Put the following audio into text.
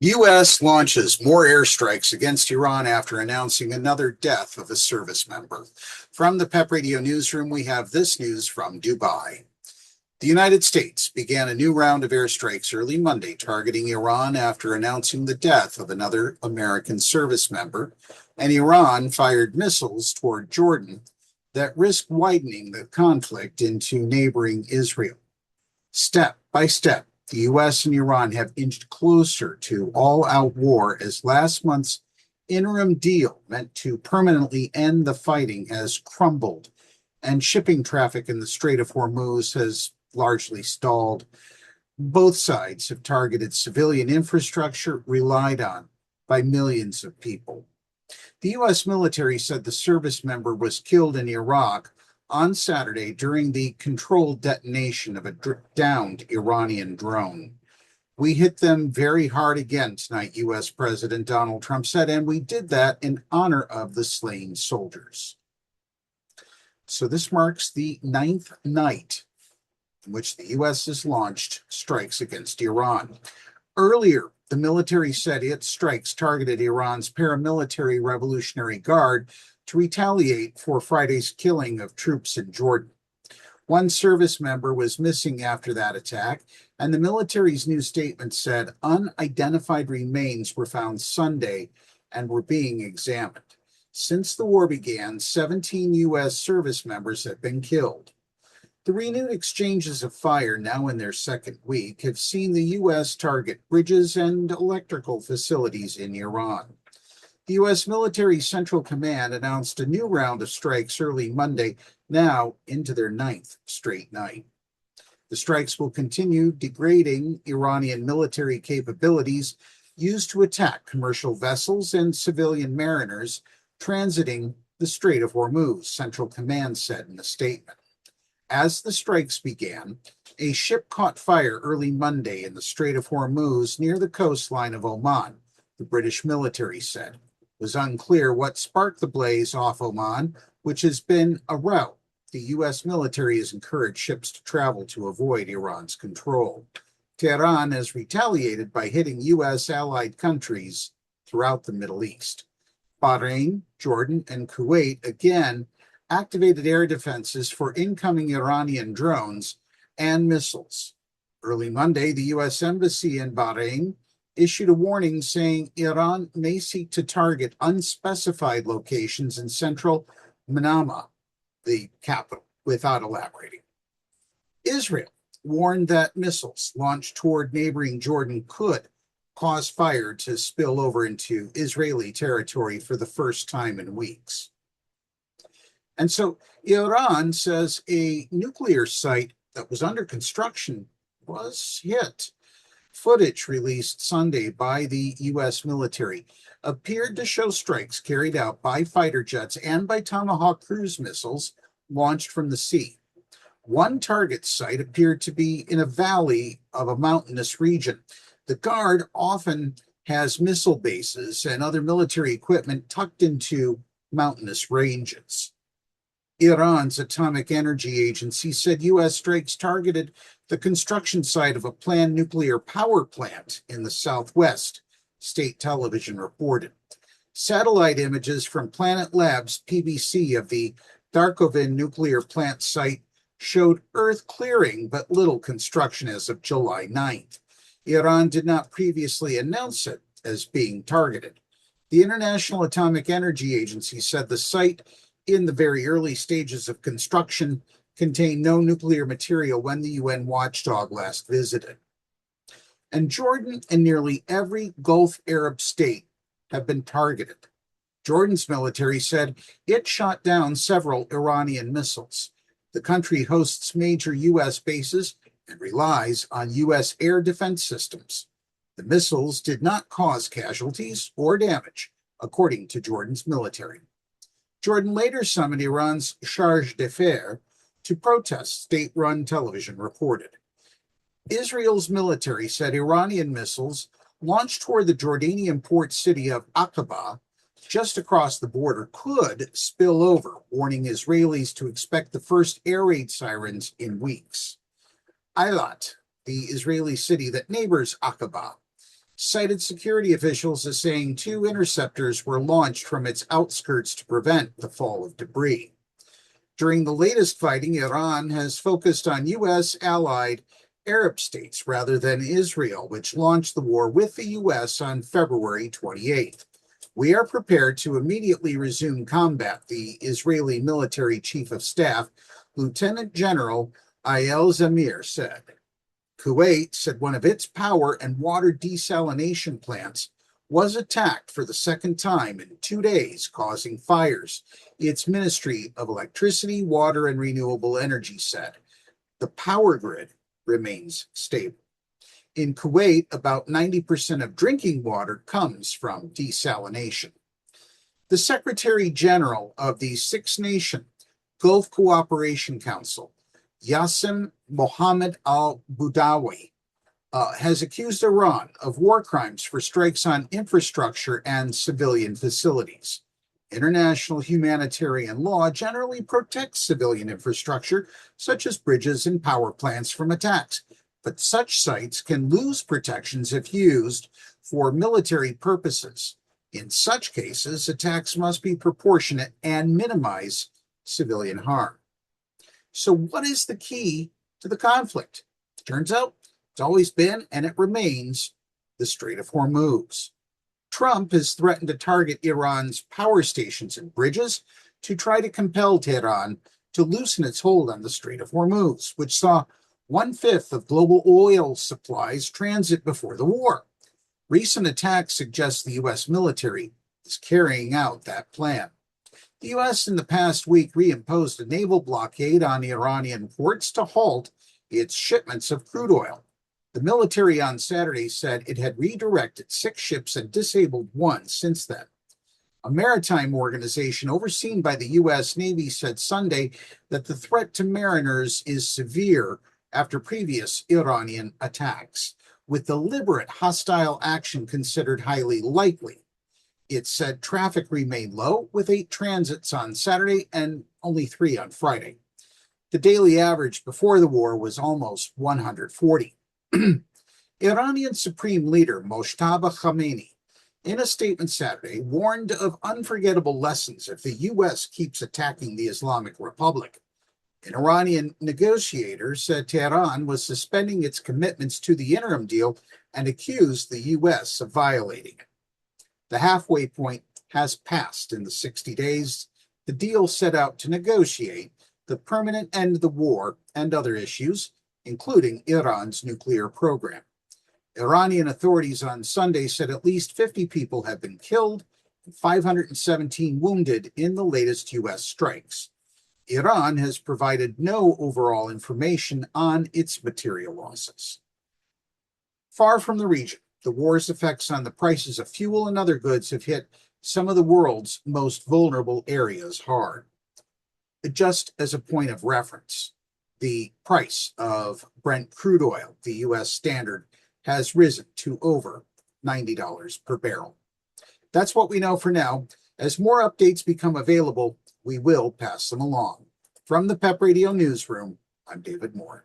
U.S. launches more airstrikes against Iran after announcing another death of a service member. From the PEP Radio Newsroom, we have this news from Dubai. The United States began a new round of airstrikes early Monday targeting Iran after announcing the death of another American service member, and Iran fired missiles toward Jordan that risk widening the conflict into neighboring Israel. Step by step, the U.S. and Iran have inched closer to all-out war as last month's interim deal meant to permanently end the fighting has crumbled, and shipping traffic in the Strait of Hormuz has largely stalled. Both sides have targeted civilian infrastructure relied on by millions of people. The U.S. military said the service member was killed in Iraq on Saturday during the controlled detonation of a downed Iranian drone. "We hit them very hard again tonight," U.S. President Donald Trump said, "and we did that in honor of the slain soldiers." So this marks the ninth night in which the U.S. has launched strikes against Iran. Earlier, the military said its strikes targeted Iran's paramilitary Revolutionary Guard to retaliate for Friday's killing of troops in Jordan. One service member was missing after that attack, and the military's new statement said unidentified remains were found Sunday and were being examined. Since the war began, 17 U.S. service members have been killed. The renewed exchanges of fire, now in their second week, have seen the U.S. target bridges and electrical facilities in Iran. The U.S. Military Central Command announced a new round of strikes early Monday, now into their ninth straight night. The strikes will continue degrading Iranian military capabilities used to attack commercial vessels and civilian mariners transiting the Strait of Hormuz, Central Command said in a statement. As the strikes began, a ship caught fire early Monday in the Strait of Hormuz near the coastline of Oman, the British military said. It was unclear what sparked the blaze off Oman, which has been a route the U.S. military has encouraged ships to travel to avoid Iran's control. Tehran has retaliated by hitting U.S. allied countries throughout the Middle East. Bahrain, Jordan, and Kuwait again activated air defenses for incoming Iranian drones and missiles. Early Monday, the U.S. Embassy in Bahrain issued a warning saying Iran may seek to target unspecified locations in central Manama, the capital, without elaborating. Israel warned that missiles launched toward neighboring Jordan could cause fire to spill over into Israeli territory for the first time in weeks. And so Iran says a nuclear site that was under construction was hit. Footage released Sunday by the U.S. military appeared to show strikes carried out by fighter jets and by Tomahawk cruise missiles launched from the sea. One target site appeared to be in a valley of a mountainous region. The Guard often has missile bases and other military equipment tucked into mountainous ranges. Iran's Atomic Energy Agency said U.S. strikes targeted the construction site of a planned nuclear power plant in the southwest, state television reported. Satellite images from Planet Labs PBC of the Darkovin nuclear plant site showed earth clearing but little construction as of July 9th. Iran did not previously announce it as being targeted. The International Atomic Energy Agency said the site, in the very early stages of construction, contained no nuclear material when the UN watchdog last visited. And Jordan and nearly every Gulf Arab state have been targeted. Jordan's military said it shot down several Iranian missiles. The country hosts major U.S. bases and relies on U.S. air defense systems. The missiles did not cause casualties or damage, according to Jordan's military. Jordan later summoned Iran's charge d'affaires to protest, state-run television reported. Israel's military said Iranian missiles launched toward the Jordanian port city of Aqaba, just across the border, could spill over, warning Israelis to expect the first air raid sirens in weeks. Eilat, the Israeli city that neighbors Aqaba, cited security officials as saying 2 interceptors were launched from its outskirts to prevent the fall of debris. During the latest fighting, Iran has focused on U.S. allied Arab states rather than Israel, which launched the war with the U.S. on February 28th. We are prepared to immediately resume combat, the Israeli military chief of staff, Lieutenant General Eyal Zamir, said. Kuwait said one of its power and water desalination plants was attacked for the second time in 2 days, causing fires. Its Ministry of Electricity, Water, and Renewable Energy said. The power grid remains stable. In Kuwait, about 90% of drinking water comes from desalination. The Secretary General of the Six Nation Gulf Cooperation Council, Yassim Mohammed al-Budawi, has accused Iran of war crimes for strikes on infrastructure and civilian facilities. International humanitarian law generally protects civilian infrastructure, such as bridges and power plants, from attacks, but such sites can lose protections if used for military purposes. In such cases, attacks must be proportionate and minimize civilian harm. So what is the key to the conflict? Turns out it's always been, and it remains, the Strait of Hormuz. Trump has threatened to target Iran's power stations and bridges to try to compel Tehran to loosen its hold on the Strait of Hormuz, which saw 1/5 of global oil supplies transit before the war. Recent attacks suggest the U.S. military is carrying out that plan. The U.S. in the past week reimposed a naval blockade on Iranian ports to halt its shipments of crude oil. The military on Saturday said it had redirected 6 ships and disabled 1 since then. A maritime organization overseen by the U.S. Navy said Sunday that the threat to mariners is severe after previous Iranian attacks, with deliberate hostile action considered highly likely. It said traffic remained low, with 8 transits on Saturday and only 3 on Friday. The daily average before the war was almost 140. Iranian Supreme Leader Mojtaba Khamenei, in a statement Saturday, warned of unforgettable lessons if the U.S. keeps attacking the Islamic Republic. An Iranian negotiator said Tehran was suspending its commitments to the interim deal and accused the U.S. of violating it. The halfway point has passed in the 60 days the deal set out to negotiate the permanent end of the war and other issues, including Iran's nuclear program. Iranian authorities on Sunday said at least 50 people have been killed and 517 wounded in the latest U.S. strikes. Iran has provided no overall information on its material losses. Far from the region, the war's effects on the prices of fuel and other goods have hit some of the world's most vulnerable areas hard. Just as a point of reference, the price of Brent crude oil, the U.S. standard, has risen to over $90 per barrel. That's what we know for now. As more updates become available, we will pass them along. From the PEP Radio Newsroom, I'm David Moore.